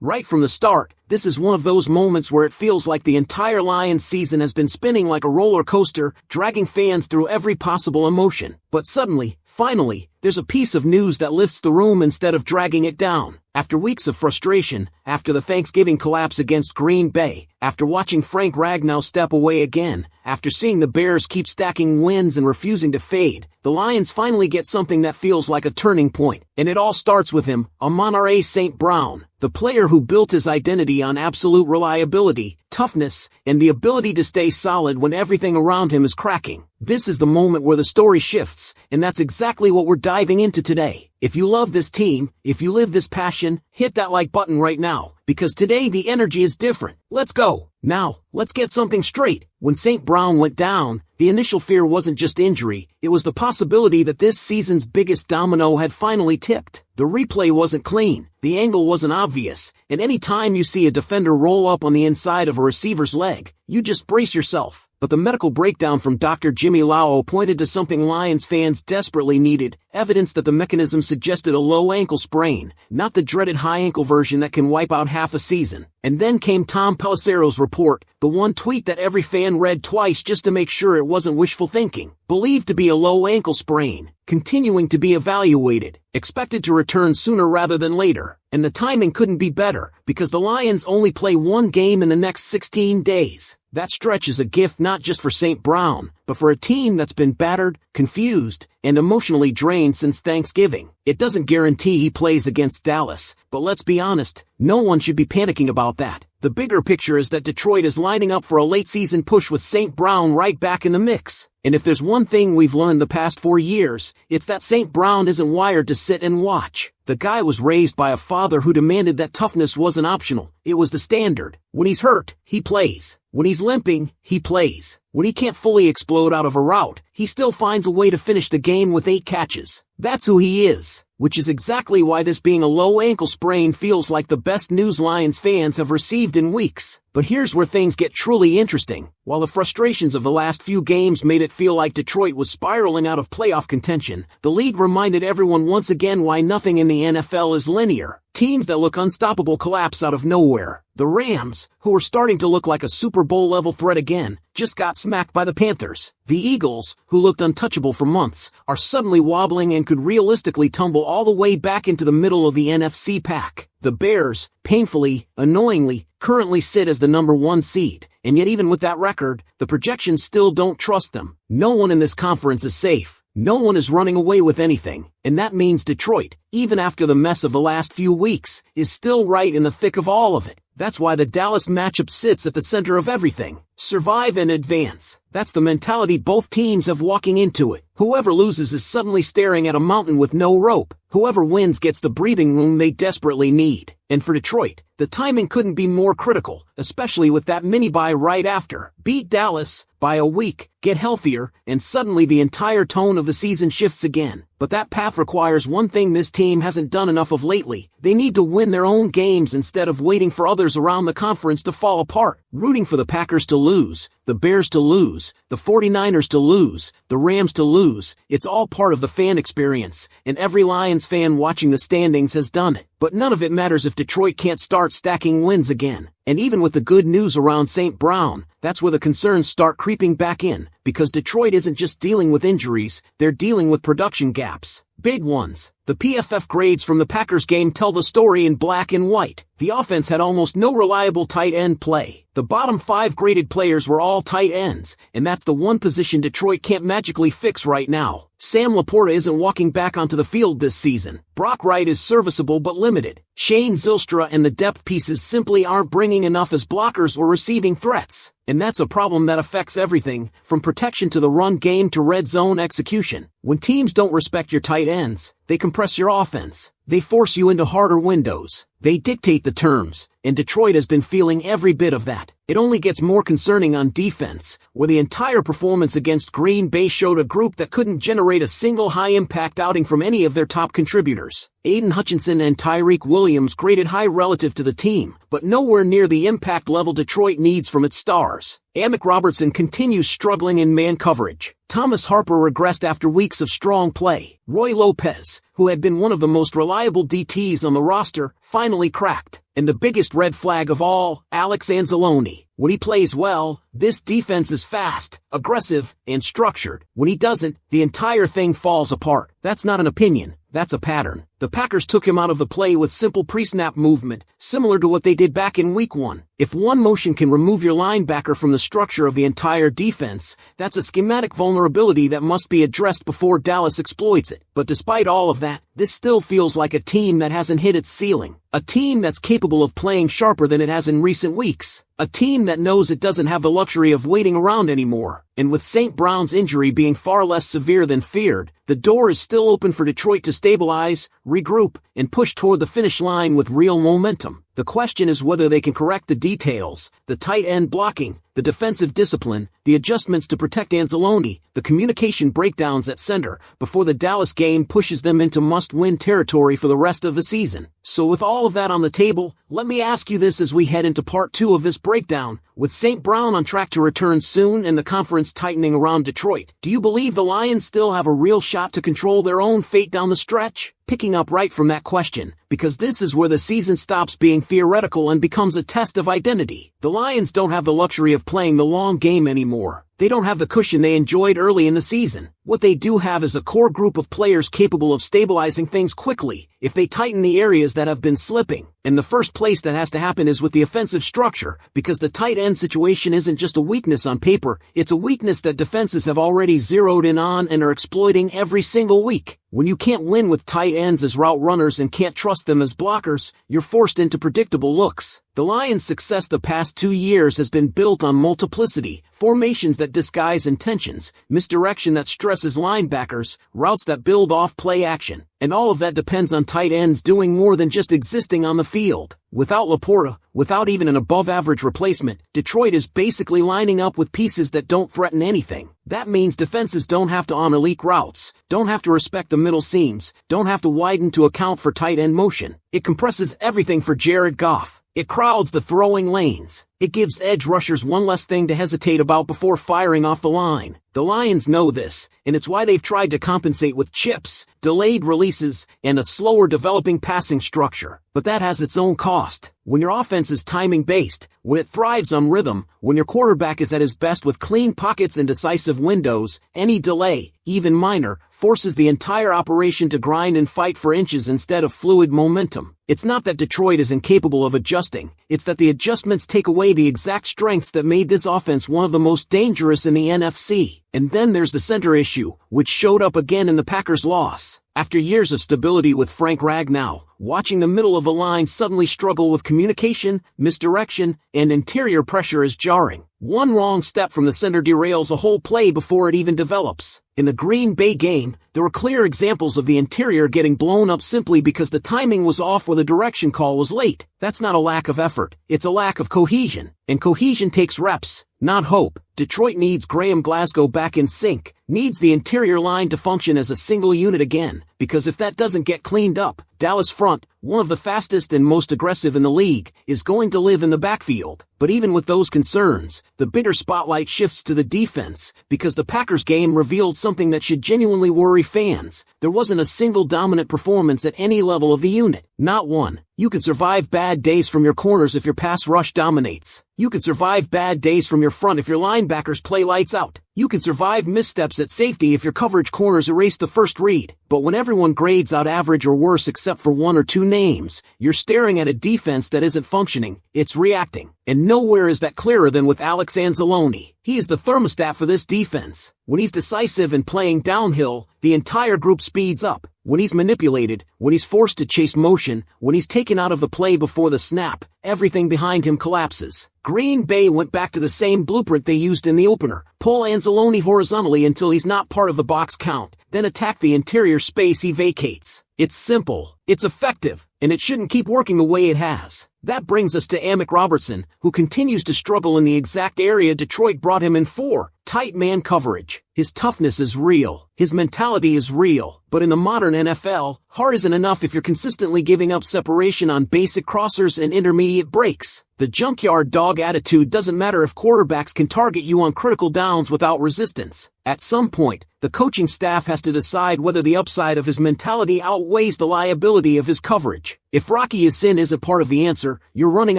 Right from the start, this is one of those moments where it feels like the entire Lions season has been spinning like a roller coaster, dragging fans through every possible emotion. But suddenly, finally, there's a piece of news that lifts the room instead of dragging it down. After weeks of frustration, after the Thanksgiving collapse against Green Bay, after watching Frank Ragnow step away again, after seeing the Bears keep stacking wins and refusing to fade, the Lions finally get something that feels like a turning point. And it all starts with him, Amon-Ra St. Brown, the player who built his identity on absolute reliability, toughness, and the ability to stay solid when everything around him is cracking. This is the moment where the story shifts, and that's exactly what we're diving into today. If you love this team, if you live this passion, hit that like button right now, because today the energy is different. Let's go. Now, let's get something straight. When St. Brown went down, the initial fear wasn't just injury, it was the possibility that this season's biggest domino had finally tipped. The replay wasn't clean, the angle wasn't obvious, and any time you see a defender roll up on the inside of a receiver's leg, you just brace yourself. But the medical breakdown from Dr. Jimmy Lau pointed to something Lions fans desperately needed, evidence that the mechanism suggested a low ankle sprain, not the dreaded high ankle version that can wipe out half a season. And then came Tom Pelissero's report, the one tweet that every fan read twice just to make sure it wasn't wishful thinking. Believed to be a low ankle sprain, continuing to be evaluated, expected to return sooner rather than later. And the timing couldn't be better, because the Lions only play one game in the next 16 days. That stretch is a gift not just for St. Brown, but for a team that's been battered, confused, and emotionally drained since Thanksgiving. It doesn't guarantee he plays against Dallas, but let's be honest, no one should be panicking about that. The bigger picture is that Detroit is lining up for a late-season push with St. Brown right back in the mix. And if there's one thing we've learned the past 4 years, it's that St. Brown isn't wired to sit and watch. The guy was raised by a father who demanded that toughness wasn't optional, it was the standard. When he's hurt, he plays. When he's limping, he plays. When he can't fully explode out of a route, he still finds a way to finish the game with 8 catches. That's who he is, which is exactly why this being a low ankle sprain feels like the best news Lions fans have received in weeks. But here's where things get truly interesting. While the frustrations of the last few games made it feel like Detroit was spiraling out of playoff contention, the league reminded everyone once again why nothing in the NFL is linear. Teams that look unstoppable collapse out of nowhere. The Rams, who were starting to look like a Super Bowl-level threat again, just got smacked by the Panthers. The Eagles, who looked untouchable for months, are suddenly wobbling and could realistically tumble all the way back into the middle of the NFC pack. The Bears, painfully, annoyingly, currently sit as the number 1 seed, and yet even with that record, the projections still don't trust them. No one in this conference is safe. No one is running away with anything, and that means Detroit, even after the mess of the last few weeks, is still right in the thick of all of it. That's why the Dallas matchup sits at the center of everything. Survive and advance. That's the mentality both teams have walking into it. Whoever loses is suddenly staring at a mountain with no rope. Whoever wins gets the breathing room they desperately need. And for Detroit, the timing couldn't be more critical, especially with that mini-bye right after. Beat Dallas by a week, get healthier, and suddenly the entire tone of the season shifts again. But that path requires one thing this team hasn't done enough of lately. They need to win their own games instead of waiting for others around the conference to fall apart. Rooting for the Packers to lose, the Bears to lose, the 49ers to lose, the Rams to lose, it's all part of the fan experience, and every Lions fan watching the standings has done it. But none of it matters if Detroit can't start stacking wins again. And even with the good news around St. Brown, that's where the concerns start creeping back in, because Detroit isn't just dealing with injuries, they're dealing with production gaps. Big ones. The PFF grades from the Packers game tell the story in black and white. The offense had almost no reliable tight end play. The bottom 5 graded players were all tight ends, and that's the one position Detroit can't magically fix right now. Sam Laporta isn't walking back onto the field this season. Brock Wright is serviceable but limited. Shane Zylstra and the depth pieces simply aren't bringing enough as blockers or receiving threats. And that's a problem that affects everything, from protection to the run game to red zone execution. When teams don't respect your tight ends, they compress your offense. They force you into harder windows. They dictate the terms, and Detroit has been feeling every bit of that. It only gets more concerning on defense, where the entire performance against Green Bay showed a group that couldn't generate a single high-impact outing from any of their top contributors. Aiden Hutchinson and Tyreek Williams graded high relative to the team, but nowhere near the impact level Detroit needs from its stars. Amick Robertson continues struggling in man coverage. Thomas Harper regressed after weeks of strong play. Roy Lopez, who had been one of the most reliable DTs on the roster, finally cracked. And the biggest red flag of all, Alex Anzalone. When he plays well, this defense is fast, aggressive, and structured. When he doesn't, the entire thing falls apart. That's not an opinion, that's a pattern. The Packers took him out of the play with simple pre-snap movement, similar to what they did back in Week 1. If one motion can remove your linebacker from the structure of the entire defense, that's a schematic vulnerability that must be addressed before Dallas exploits it. But despite all of that, this still feels like a team that hasn't hit its ceiling. A team that's capable of playing sharper than it has in recent weeks. A team that knows it doesn't have the luxury of waiting around anymore. And with St. Brown's injury being far less severe than feared, the door is still open for Detroit to stabilize, regroup, and push toward the finish line with real momentum. The question is whether they can correct the details, the tight end blocking, the defensive discipline, the adjustments to protect Anzalone, the communication breakdowns at center, before the Dallas game pushes them into must-win territory for the rest of the season. So with all of that on the table, let me ask you this as we head into part 2 of this breakdown. With St. Brown on track to return soon and the conference tightening around Detroit, do you believe the Lions still have a real shot to control their own fate down the stretch? Picking up right from that question, because this is where the season stops being theoretical and becomes a test of identity. The Lions don't have the luxury of playing the long game anymore. They don't have the cushion they enjoyed early in the season. What they do have is a core group of players capable of stabilizing things quickly if they tighten the areas that have been slipping. And the first place that has to happen is with the offensive structure, because the tight end situation isn't just a weakness on paper, it's a weakness that defenses have already zeroed in on and are exploiting every single week. When you can't win with tight ends as route runners and can't trust them as blockers, you're forced into predictable looks. The Lions' success the past 2 years has been built on multiplicity, formations that disguise intentions, misdirection that stresses linebackers, routes that build off play action. And all of that depends on tight ends doing more than just existing on the field. Without Laporta, without even an above-average replacement, Detroit is basically lining up with pieces that don't threaten anything. That means defenses don't have to honor leak routes, don't have to respect the middle seams, don't have to widen to account for tight end motion. It compresses everything for Jared Goff. It crowds the throwing lanes. It gives edge rushers one less thing to hesitate about before firing off the line. The Lions know this, and it's why they've tried to compensate with chips, delayed releases, and a slower developing passing structure. But that has its own cost. When your offense is timing-based, when it thrives on rhythm, when your quarterback is at his best with clean pockets and decisive windows, any delay, even minor, forces the entire operation to grind and fight for inches instead of fluid momentum. It's not that Detroit is incapable of adjusting, it's that the adjustments take away the exact strengths that made this offense one of the most dangerous in the NFC. And then there's the center issue, which showed up again in the Packers' loss. After years of stability with Frank Ragnow, watching the middle of the line suddenly struggle with communication, misdirection, and interior pressure is jarring. One wrong step from the center derails a whole play before it even develops. In the Green Bay game, there were clear examples of the interior getting blown up simply because the timing was off or the direction call was late. That's not a lack of effort, it's a lack of cohesion. And cohesion takes reps, not hope. Detroit needs Graham Glasgow back in sync, needs the interior line to function as a single unit again, because if that doesn't get cleaned up, Dallas front, one of the fastest and most aggressive in the league, is going to live in the backfield. But even with those concerns, the bigger spotlight shifts to the defense, because the Packers game revealed something that should genuinely worry fans. There wasn't a single dominant performance at any level of the unit. Not one. You can survive bad days from your corners if your pass rush dominates. You can survive bad days from your front if your linebackers play lights out. You can survive missteps at safety if your coverage corners erase the first read. But when everyone grades out average or worse except for one or two names, you're staring at a defense that isn't functioning, it's reacting. And nowhere is that clearer than with Alex Anzalone. He is the thermostat for this defense. When he's decisive and playing downhill, the entire group speeds up. When he's manipulated, when he's forced to chase motion, when he's taken out of the play before the snap, everything behind him collapses. Green Bay went back to the same blueprint they used in the opener. Pull Anzalone horizontally until he's not part of the box count, then attack the interior space he vacates. It's simple, it's effective, and it shouldn't keep working the way it has. That brings us to Amick Robertson, who continues to struggle in the exact area Detroit brought him in for, Tight man coverage. His toughness is real. His mentality is real. But in the modern NFL, hard isn't enough if you're consistently giving up separation on basic crossers and intermediate breaks. The junkyard dog attitude doesn't matter if quarterbacks can target you on critical downs without resistance. At some point, the coaching staff has to decide whether the upside of his mentality outweighs the liability of his coverage. If Rocky Ya-Sin isn't part of the answer, you're running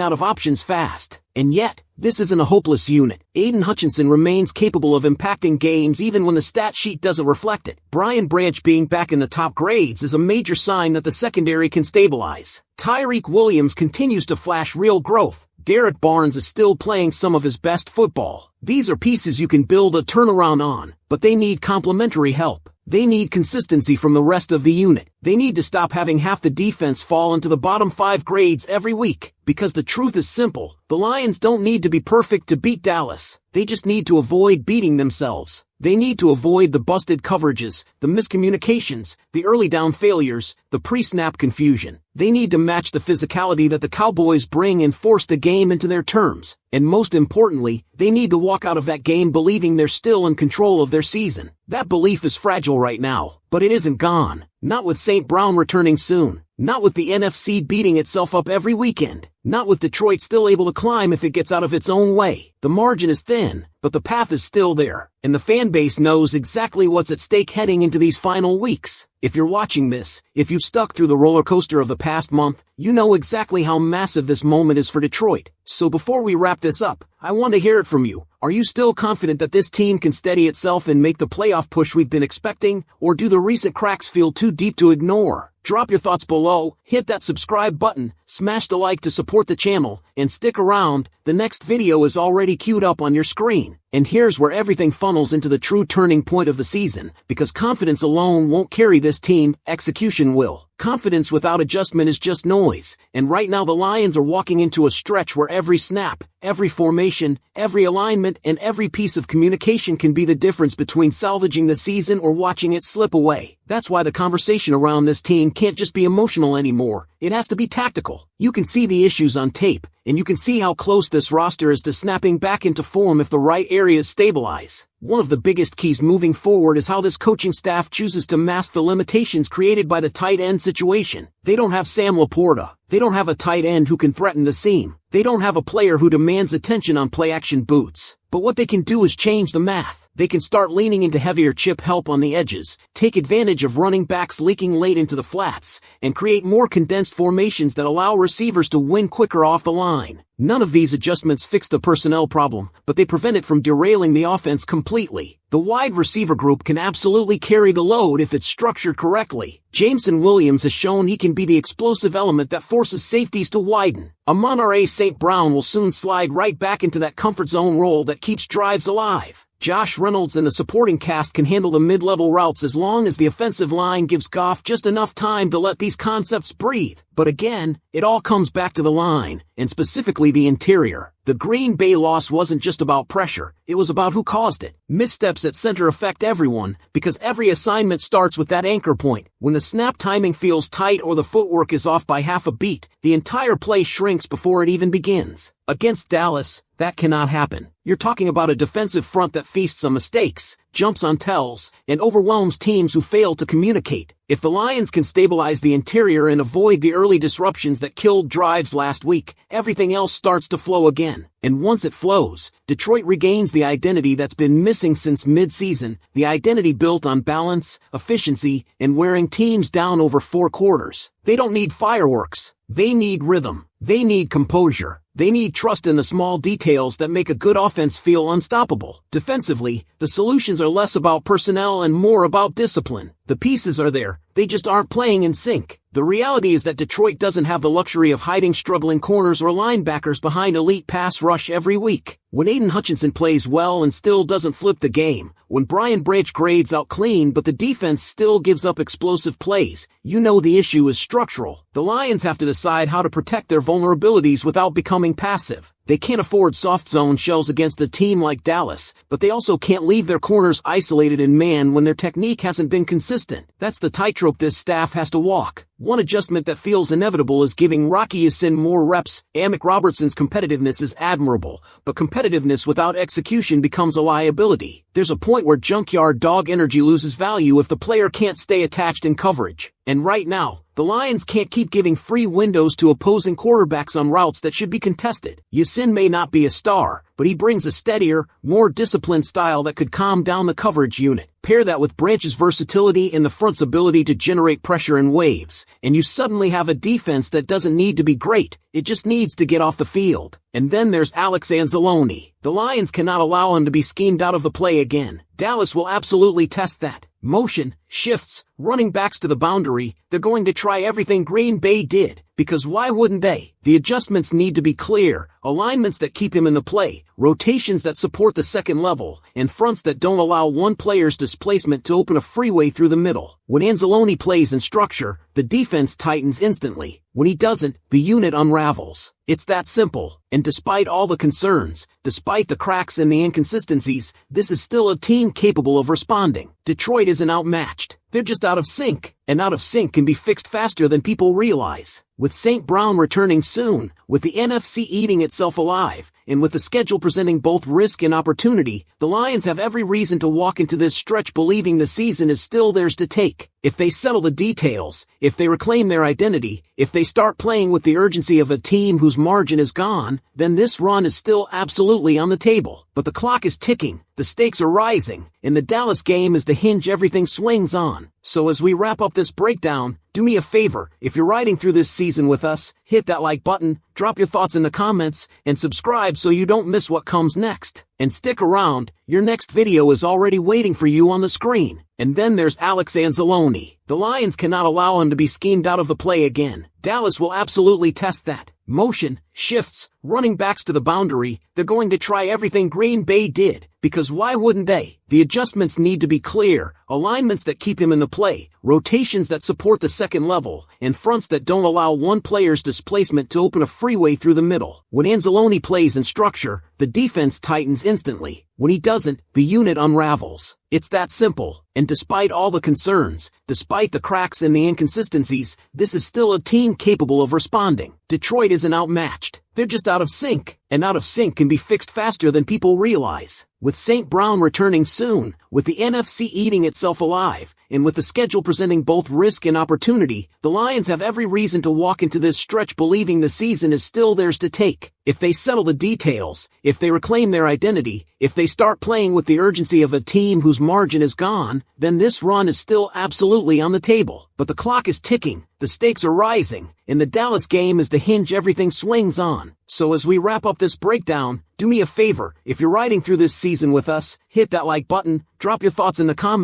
out of options fast. And yet, this isn't a hopeless unit. Aiden Hutchinson remains capable of impacting games even when the stat sheet doesn't reflect it. Brian Branch being back in the top grades is a major sign that the secondary can stabilize. Tyreek Williams continues to flash real growth. Derek Barnes is still playing some of his best football. These are pieces you can build a turnaround on, but they need complementary help. They need consistency from the rest of the unit. They need to stop having half the defense fall into the bottom 5 grades every week. Because the truth is simple, the Lions don't need to be perfect to beat Dallas. They just need to avoid beating themselves. They need to avoid the busted coverages, the miscommunications, the early down failures, the pre-snap confusion. They need to match the physicality that the Cowboys bring and force the game into their terms. And most importantly, they need to walk out of that game believing they're still in control of their season. That belief is fragile right now, but it isn't gone. Not with St. Brown returning soon. Not with the NFC beating itself up every weekend. Not with Detroit still able to climb if it gets out of its own way. The margin is thin, but the path is still there. And the fan base knows exactly what's at stake heading into these final weeks. If you're watching this, if you've stuck through the roller coaster of the past month, you know exactly how massive this moment is for Detroit. So before we wrap this up, I want to hear it from you. Are you still confident that this team can steady itself and make the playoff push we've been expecting, or do the recent cracks feel too deep to ignore? Drop your thoughts below, hit that subscribe button, smash the like to support the channel, and stick around. The next video is already queued up on your screen. And here's where everything funnels into the true turning point of the season, because confidence alone won't carry this team, execution will. Confidence without adjustment is just noise, and right now the Lions are walking into a stretch where every snap, every formation, every alignment, and every piece of communication can be the difference between salvaging the season or watching it slip away. That's why the conversation around this team can't just be emotional anymore. It has to be tactical. You can see the issues on tape, and you can see how close this roster is to snapping back into form if the right areas stabilize. One of the biggest keys moving forward is how this coaching staff chooses to mask the limitations created by the tight end situation. They don't have Sam Laporta. They don't have a tight end who can threaten the seam. They don't have a player who demands attention on play-action boots. But what they can do is change the math. They can start leaning into heavier chip help on the edges, take advantage of running backs leaking late into the flats, and create more condensed formations that allow receivers to win quicker off the line. None of these adjustments fix the personnel problem, but they prevent it from derailing the offense completely. The wide receiver group can absolutely carry the load if it's structured correctly. Jameson Williams has shown he can be the explosive element that forces safeties to widen. Amon-Ra St. Brown will soon slide right back into that comfort zone role that keeps drives alive. Josh Reynolds and the supporting cast can handle the mid-level routes as long as the offensive line gives Goff just enough time to let these concepts breathe. But again, it all comes back to the line, and specifically the interior. The Green Bay loss wasn't just about pressure, it was about who caused it. Missteps at center affect everyone, because every assignment starts with that anchor point. When the snap timing feels tight or the footwork is off by half a beat, the entire play shrinks before it even begins. Against Dallas, that cannot happen. You're talking about a defensive front that feasts on mistakes, jumps on tells, and overwhelms teams who fail to communicate. If the Lions can stabilize the interior and avoid the early disruptions that killed drives last week, everything else starts to flow again. And once it flows, Detroit regains the identity that's been missing since mid-season, the identity built on balance, efficiency, and wearing teams down over 4 quarters. They don't need fireworks. They need rhythm. They need composure. They need trust in the small details that make a good offense feel unstoppable. Defensively, the solutions are less about personnel and more about discipline. The pieces are there, they just aren't playing in sync. The reality is that Detroit doesn't have the luxury of hiding struggling corners or linebackers behind elite pass rush every week. When Aiden Hutchinson plays well and still doesn't flip the game, when Brian Branch grades out clean but the defense still gives up explosive plays, you know the issue is structural. The Lions have to decide how to protect their vulnerabilities without becoming passive. They can't afford soft zone shells against a team like Dallas, but they also can't leave their corners isolated in man when their technique hasn't been consistent. That's the tightrope this staff has to walk. One adjustment that feels inevitable is giving Rocky Ya-Sin more reps. Amick Robertson's competitiveness is admirable, but competitiveness without execution becomes a liability. There's a point where junkyard dog energy loses value if the player can't stay attached in coverage. And right now, the Lions can't keep giving free windows to opposing quarterbacks on routes that should be contested. Ya-Sin may not be a star, but he brings a steadier, more disciplined style that could calm down the coverage unit. Pair that with Branch's versatility and the front's ability to generate pressure in waves, and you suddenly have a defense that doesn't need to be great, it just needs to get off the field. And then there's Alex Anzalone. The Lions cannot allow him to be schemed out of the play again. Dallas will absolutely test that. Motion, shifts, running backs to the boundary, they're going to try everything Green Bay did, because why wouldn't they? The adjustments need to be clear, alignments that keep him in the play, rotations that support the second level, and fronts that don't allow one player's displacement to open a freeway through the middle. When Anzalone plays in structure, the defense tightens instantly. When he doesn't, the unit unravels. It's that simple, and despite all the concerns, despite the cracks and the inconsistencies, this is still a team capable of responding. Detroit isn't outmatched. They're just out of sync, and out of sync can be fixed faster than people realize. With St. Brown returning soon, with the NFC eating itself alive, and with the schedule presenting both risk and opportunity, the Lions have every reason to walk into this stretch believing the season is still theirs to take. If they settle the details, if they reclaim their identity, if they start playing with the urgency of a team whose margin is gone, then this run is still absolutely on the table. But the clock is ticking, the stakes are rising, and the Dallas game is the hinge everything swings on. So as we wrap up this breakdown, do me a favor, if you're riding through this season with us, hit that like button, drop your thoughts in the comments, and subscribe so you don't miss what comes next. And stick around, your next video is already waiting for you on the screen. And then there's Alex Anzalone. The Lions cannot allow him to be schemed out of the play again. Dallas will absolutely test that. Motion, shifts, running backs to the boundary, they're going to try everything Green Bay did, because why wouldn't they? The adjustments need to be clear, alignments that keep him in the play, rotations that support the second level, and fronts that don't allow one player's displacement to open a freeway through the middle. When Anzalone plays in structure, the defense tightens instantly. When he doesn't, the unit unravels. It's that simple, and despite all the concerns, despite the cracks and the inconsistencies, this is still a team capable of responding. Detroit isn't outmatched. They're just out of sync, and out of sync can be fixed faster than people realize. With St. Brown returning soon, with the NFC eating itself alive, and with the schedule presenting both risk and opportunity, the Lions have every reason to walk into this stretch believing the season is still theirs to take. If they settle the details, if they reclaim their identity, if they start playing with the urgency of a team whose margin is gone, then this run is still absolutely on the table. But the clock is ticking, the stakes are rising, and the Dallas game is the hinge everything swings on. So as we wrap up this breakdown, do me a favor, if you're riding through this season with us, hit that like button, drop your thoughts in the comments.